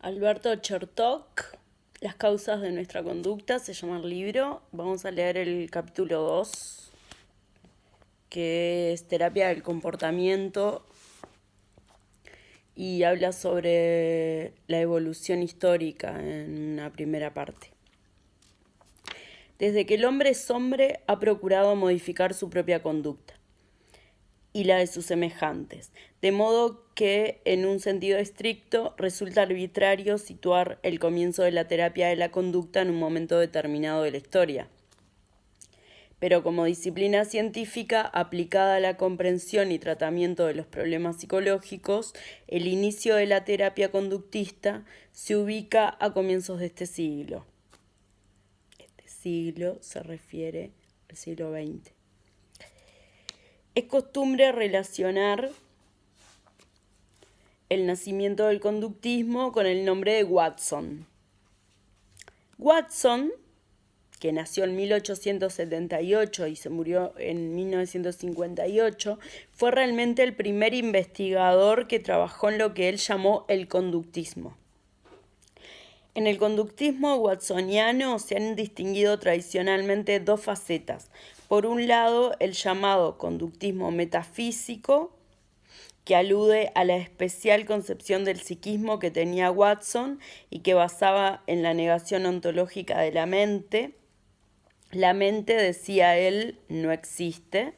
Alberto Chertok, Las causas de nuestra conducta, se llama el libro. Vamos a leer el capítulo 2, que es terapia del comportamiento y habla sobre la evolución histórica en una primera parte. Desde que el hombre es hombre, ha procurado modificar su propia conducta y la de sus semejantes, de modo que, en un sentido estricto, resulta arbitrario situar el comienzo de la terapia de la conducta en un momento determinado de la historia. Pero como disciplina científica aplicada a la comprensión y tratamiento de los problemas psicológicos, el inicio de la terapia conductista se ubica a comienzos de este siglo. Este siglo se refiere al siglo XX. Es costumbre relacionar el nacimiento del conductismo con el nombre de Watson. Watson, que nació en 1878 y se murió en 1958, fue realmente el primer investigador que trabajó en lo que él llamó el conductismo. En el conductismo watsoniano se han distinguido tradicionalmente dos facetas. Por un lado, el llamado conductismo metafísico, que alude a la especial concepción del psiquismo que tenía Watson y que basaba en la negación ontológica de la mente. La mente, decía él, no existe,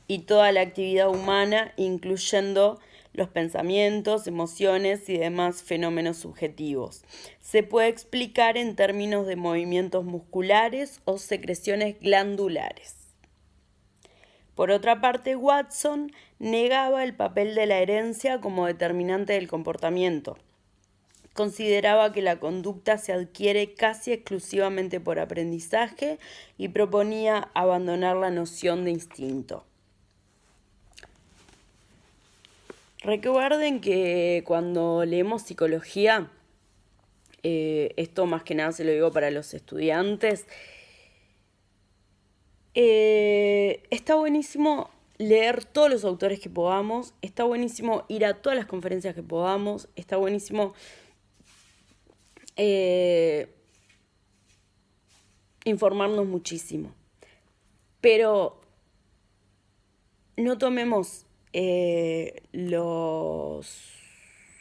y toda la actividad humana, incluyendo los pensamientos, emociones y demás fenómenos subjetivos, se puede explicar en términos de movimientos musculares o secreciones glandulares. Por otra parte, Watson negaba el papel de la herencia como determinante del comportamiento. Consideraba que la conducta se adquiere casi exclusivamente por aprendizaje y proponía abandonar la noción de instinto. Recuerden que cuando leemos psicología, esto más que nada se lo digo para los estudiantes, está buenísimo leer todos los autores que podamos, está buenísimo ir a todas las conferencias que podamos, está buenísimo informarnos muchísimo. Pero no tomemos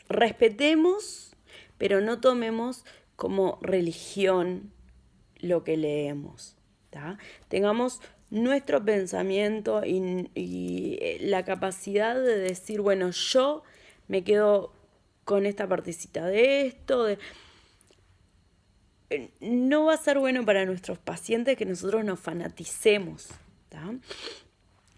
respetemos, pero no tomemos como religión lo que leemos. ¿tá? Tengamos nuestro pensamiento y la capacidad de decir, bueno, yo me quedo con esta partecita de esto. No va a ser bueno para nuestros pacientes que nosotros nos fanaticemos, ¿tá?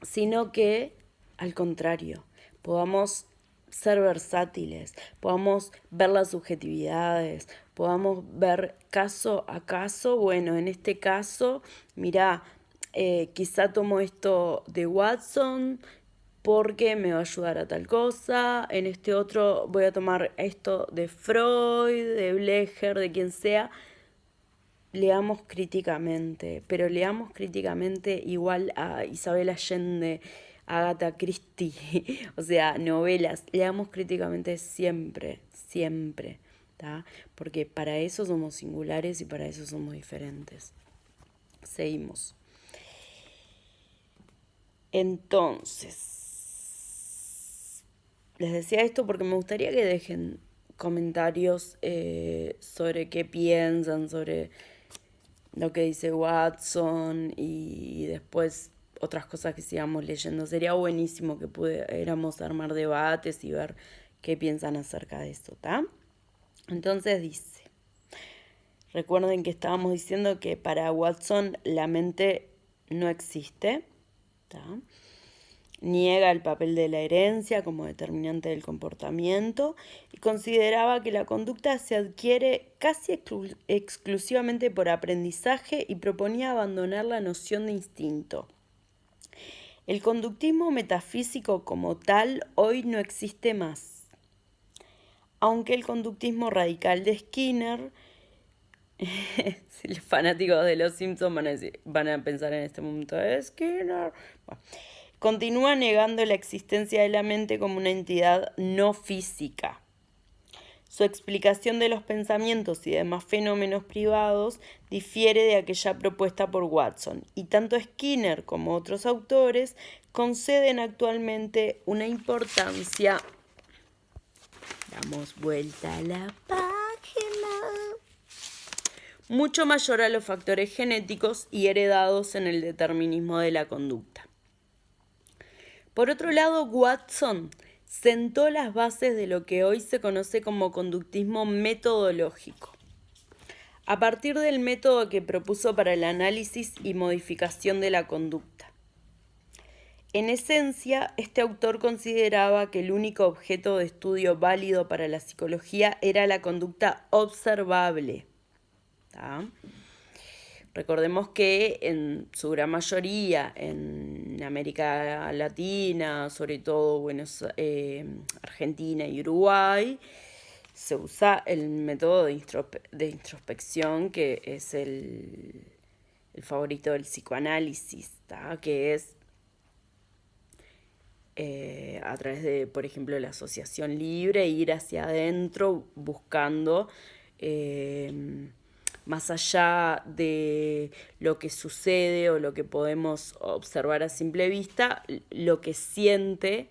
Sino que, al contrario, podamos ser versátiles, podamos ver las subjetividades, podamos ver caso a caso. Bueno, en este caso, mirá, quizá tomo esto de Watson porque me va a ayudar a tal cosa. En este otro voy a tomar esto de Freud, de Blecher, de quien sea. Leamos críticamente, pero leamos críticamente igual a Isabel Allende, a Agatha Christie, o sea, novelas. Leamos críticamente siempre, siempre, ¿tá? Porque para eso somos singulares y para eso somos diferentes. Seguimos. Entonces, les decía esto porque me gustaría que dejen comentarios sobre qué piensan, sobre lo que dice Watson y después otras cosas que sigamos leyendo. Sería buenísimo que pudiéramos armar debates y ver qué piensan acerca de esto, ¿tá? Entonces dice, recuerden que estábamos diciendo que para Watson la mente no existe, ¿tá? Niega el papel de la herencia como determinante del comportamiento y consideraba que la conducta se adquiere casi exclusivamente por aprendizaje y proponía abandonar la noción de instinto. El conductismo metafísico como tal hoy no existe más, aunque el conductismo radical de Skinner, si los fanáticos de los Simpsons van a pensar en este momento de Skinner, bueno, continúa negando la existencia de la mente como una entidad no física. Su explicación de los pensamientos y demás fenómenos privados difiere de aquella propuesta por Watson, y tanto Skinner como otros autores conceden actualmente una importancia. Damos vuelta a la página. Mucho mayor a los factores genéticos y heredados en el determinismo de la conducta. Por otro lado, Watson sentó las bases de lo que hoy se conoce como conductismo metodológico, a partir del método que propuso para el análisis y modificación de la conducta. En esencia, este autor consideraba que el único objeto de estudio válido para la psicología era la conducta observable. ¿Tá? Recordemos que en su gran mayoría, en América Latina, sobre todo Argentina y Uruguay, se usa el método de introspección, que es el favorito del psicoanálisis, ¿tá? Que es a través de, por ejemplo, la asociación libre, ir hacia adentro buscando más allá de lo que sucede o lo que podemos observar a simple vista, lo que siente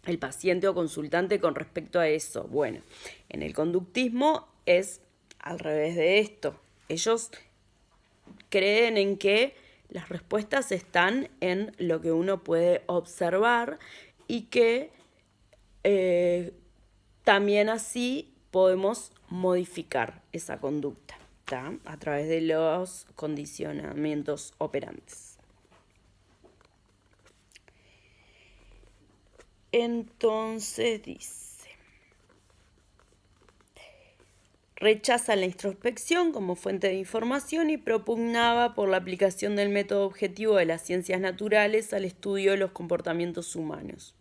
el paciente o consultante con respecto a eso. Bueno, en el conductismo es al revés de esto. Ellos creen en que las respuestas están en lo que uno puede observar y que también así podemos modificar esa conducta, ¿tá? A través de los condicionamientos operantes. Entonces dice, rechaza la introspección como fuente de información y propugnaba por la aplicación del método objetivo de las ciencias naturales al estudio de los comportamientos humanos.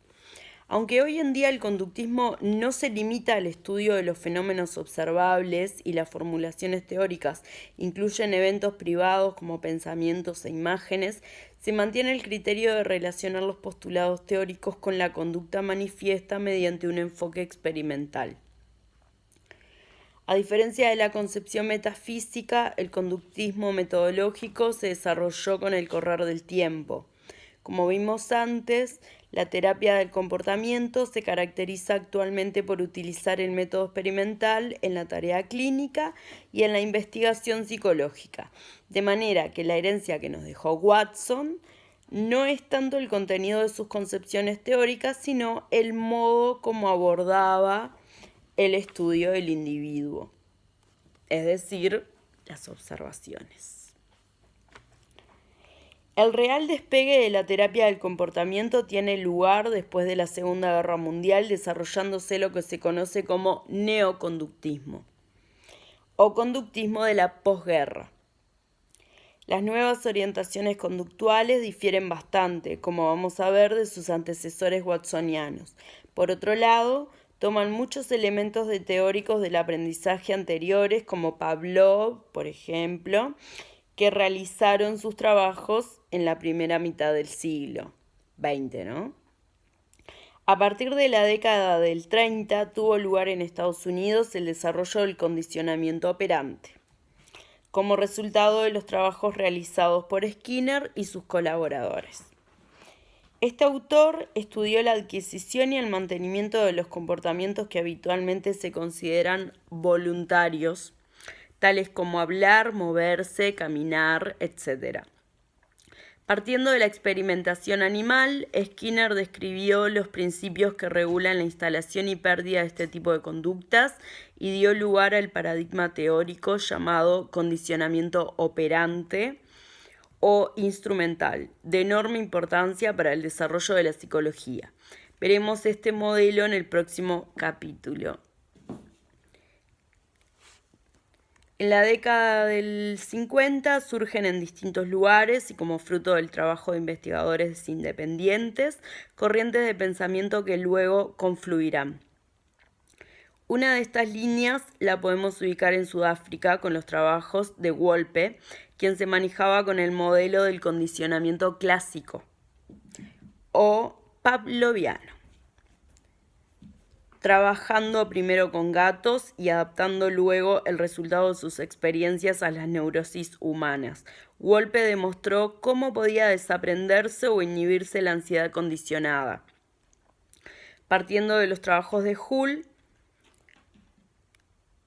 Aunque hoy en día el conductismo no se limita al estudio de los fenómenos observables y las formulaciones teóricas incluyen eventos privados como pensamientos e imágenes, se mantiene el criterio de relacionar los postulados teóricos con la conducta manifiesta mediante un enfoque experimental. A diferencia de la concepción metafísica, el conductismo metodológico se desarrolló con el correr del tiempo. Como vimos antes, la terapia del comportamiento se caracteriza actualmente por utilizar el método experimental en la tarea clínica y en la investigación psicológica, de manera que la herencia que nos dejó Watson no es tanto el contenido de sus concepciones teóricas, sino el modo como abordaba el estudio del individuo, es decir, las observaciones. El real despegue de la terapia del comportamiento tiene lugar después de la Segunda Guerra Mundial, desarrollándose lo que se conoce como neoconductismo o conductismo de la posguerra. Las nuevas orientaciones conductuales difieren bastante, como vamos a ver, de sus antecesores watsonianos. Por otro lado, toman muchos elementos de teóricos del aprendizaje anteriores, como Pavlov, por ejemplo, que realizaron sus trabajos en la primera mitad del siglo XX, ¿no? A partir de la década del 30 tuvo lugar en Estados Unidos el desarrollo del condicionamiento operante, como resultado de los trabajos realizados por Skinner y sus colaboradores. Este autor estudió la adquisición y el mantenimiento de los comportamientos que habitualmente se consideran voluntarios, tales como hablar, moverse, caminar, etc. Partiendo de la experimentación animal, Skinner describió los principios que regulan la instalación y pérdida de este tipo de conductas y dio lugar al paradigma teórico llamado condicionamiento operante o instrumental, de enorme importancia para el desarrollo de la psicología. Veremos este modelo en el próximo capítulo. En la década del 50 surgen en distintos lugares y como fruto del trabajo de investigadores independientes, corrientes de pensamiento que luego confluirán. Una de estas líneas la podemos ubicar en Sudáfrica con los trabajos de Wolpe, quien se manejaba con el modelo del condicionamiento clásico o pavloviano. trabajando primero con gatos y adaptando luego el resultado de sus experiencias a las neurosis humanas. Wolpe demostró cómo podía desaprenderse o inhibirse la ansiedad condicionada. Partiendo de los trabajos de Hull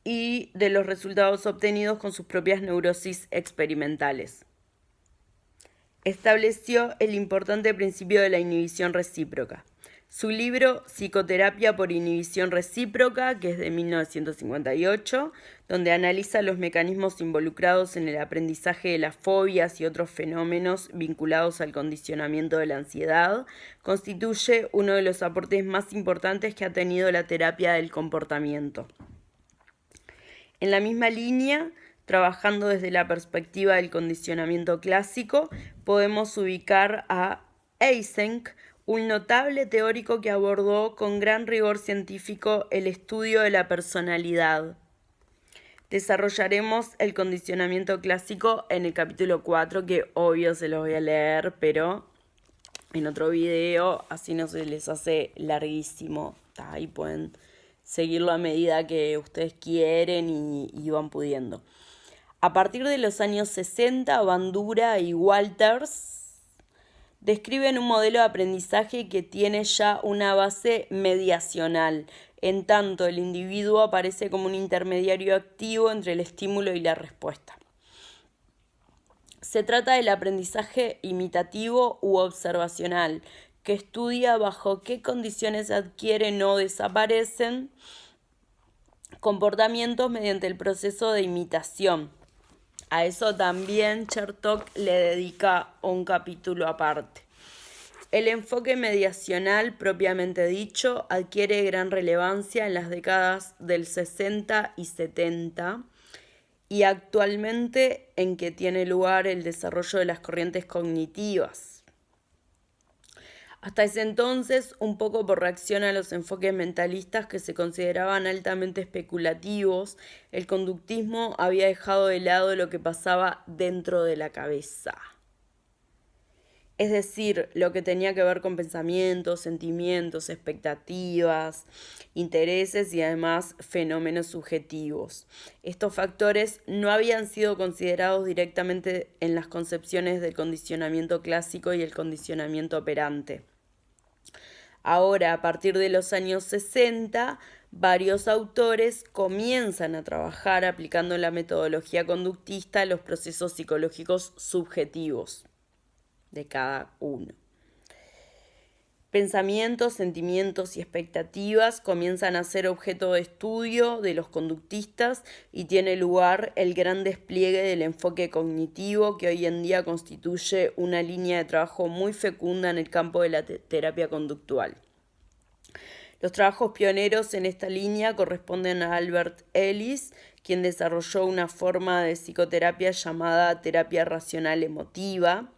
y de los resultados obtenidos con sus propias neurosis experimentales. Estableció el importante principio de la inhibición recíproca. Su libro Psicoterapia por inhibición recíproca, que es de 1958, donde analiza los mecanismos involucrados en el aprendizaje de las fobias y otros fenómenos vinculados al condicionamiento de la ansiedad, constituye uno de los aportes más importantes que ha tenido la terapia del comportamiento. En la misma línea, trabajando desde la perspectiva del condicionamiento clásico, podemos ubicar a Eysenck, un notable teórico que abordó con gran rigor científico el estudio de la personalidad. Desarrollaremos el condicionamiento clásico en el capítulo 4, que obvio se los voy a leer, pero en otro video, así no se les hace larguísimo. Ahí pueden seguirlo a medida que ustedes quieren y van pudiendo. A partir de los años 60, Bandura y Walters describen un modelo de aprendizaje que tiene ya una base mediacional, en tanto el individuo aparece como un intermediario activo entre el estímulo y la respuesta. Se trata del aprendizaje imitativo u observacional, que estudia bajo qué condiciones adquieren o desaparecen comportamientos mediante el proceso de imitación. A eso también Chertok le dedica un capítulo aparte. El enfoque mediacional, propiamente dicho, adquiere gran relevancia en las décadas del 60 y 70 y actualmente en que tiene lugar el desarrollo de las corrientes cognitivas. Hasta ese entonces, un poco por reacción a los enfoques mentalistas que se consideraban altamente especulativos, el conductismo había dejado de lado lo que pasaba dentro de la cabeza. Es decir, lo que tenía que ver con pensamientos, sentimientos, expectativas, intereses y además fenómenos subjetivos. Estos factores no habían sido considerados directamente en las concepciones del condicionamiento clásico y el condicionamiento operante. Ahora, a partir de los años 60, varios autores comienzan a trabajar aplicando la metodología conductista a los procesos psicológicos subjetivos de cada uno. Pensamientos, sentimientos y expectativas comienzan a ser objeto de estudio de los conductistas y tiene lugar el gran despliegue del enfoque cognitivo que hoy en día constituye una línea de trabajo muy fecunda en el campo de la terapia conductual. Los trabajos pioneros en esta línea corresponden a Albert Ellis, quien desarrolló una forma de psicoterapia llamada terapia racional emotiva.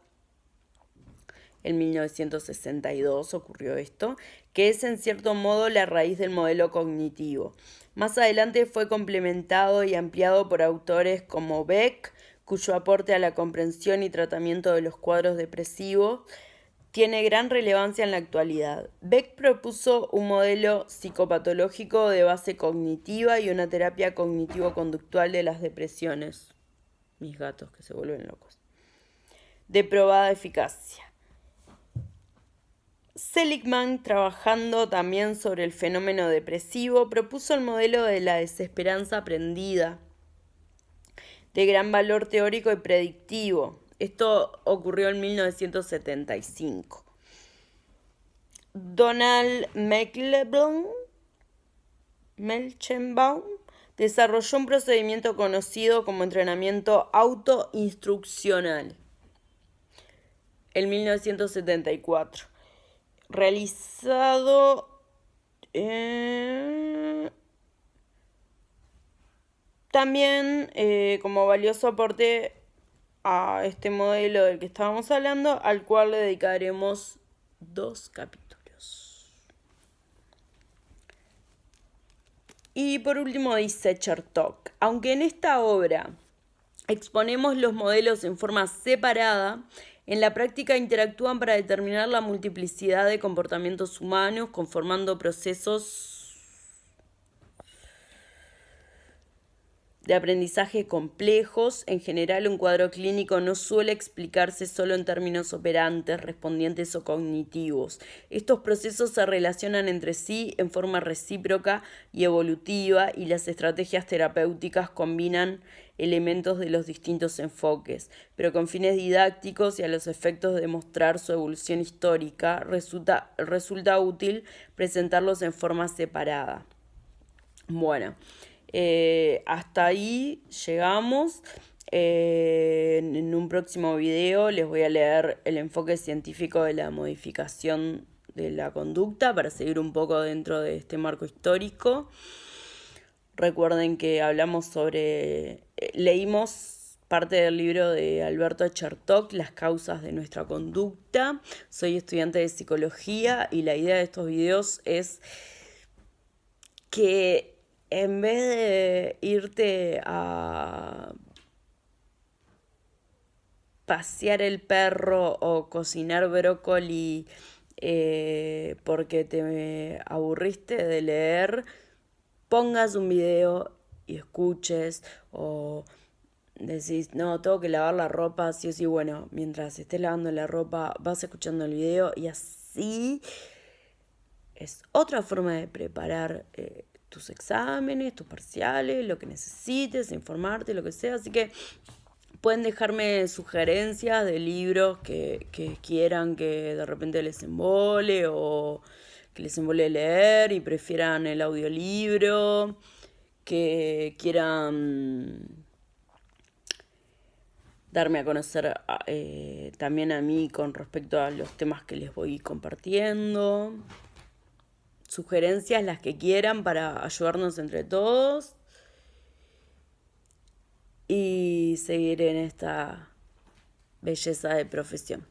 En 1962 ocurrió esto, que es en cierto modo la raíz del modelo cognitivo. Más adelante fue complementado y ampliado por autores como Beck, cuyo aporte a la comprensión y tratamiento de los cuadros depresivos tiene gran relevancia en la actualidad. Beck propuso un modelo psicopatológico de base cognitiva y una terapia cognitivo-conductual de las depresiones. Mis gatos que se vuelven locos. De probada eficacia. Seligman, trabajando también sobre el fenómeno depresivo, propuso el modelo de la desesperanza aprendida, de gran valor teórico y predictivo. Esto ocurrió en 1975. Donald Melchenbaum desarrolló un procedimiento conocido como entrenamiento autoinstruccional en 1974. Realizado también como valioso aporte a este modelo del que estábamos hablando, al cual le dedicaremos 2 capítulos. Y por último dice Chertok, aunque en esta obra exponemos los modelos en forma separada, en la práctica interactúan para determinar la multiplicidad de comportamientos humanos, conformando procesos de aprendizaje complejos. En general, un cuadro clínico no suele explicarse solo en términos operantes, respondientes o cognitivos. Estos procesos se relacionan entre sí en forma recíproca y evolutiva, y las estrategias terapéuticas combinan elementos de los distintos enfoques, pero con fines didácticos y a los efectos de mostrar su evolución histórica, resulta útil presentarlos en forma separada. Bueno, hasta ahí llegamos. En un próximo video les voy a leer el enfoque científico de la modificación de la conducta para seguir un poco dentro de este marco histórico. Recuerden que hablamos sobre, leímos parte del libro de Alberto Chertok, Las causas de nuestra conducta. Soy estudiante de psicología y la idea de estos videos es que en vez de irte a pasear el perro o cocinar brócoli porque te aburriste de leer, pongas un video y escuches, o decís, no, tengo que lavar la ropa, sí o sí, bueno, mientras estés lavando la ropa vas escuchando el video, y así es otra forma de preparar tus exámenes, tus parciales, lo que necesites, informarte, lo que sea. Así que pueden dejarme sugerencias de libros que quieran que de repente les embole, o que les embole leer y prefieran el audiolibro, que quieran darme a conocer también a mí con respecto a los temas que les voy compartiendo. Sugerencias, las que quieran, para ayudarnos entre todos y seguir en esta belleza de profesión.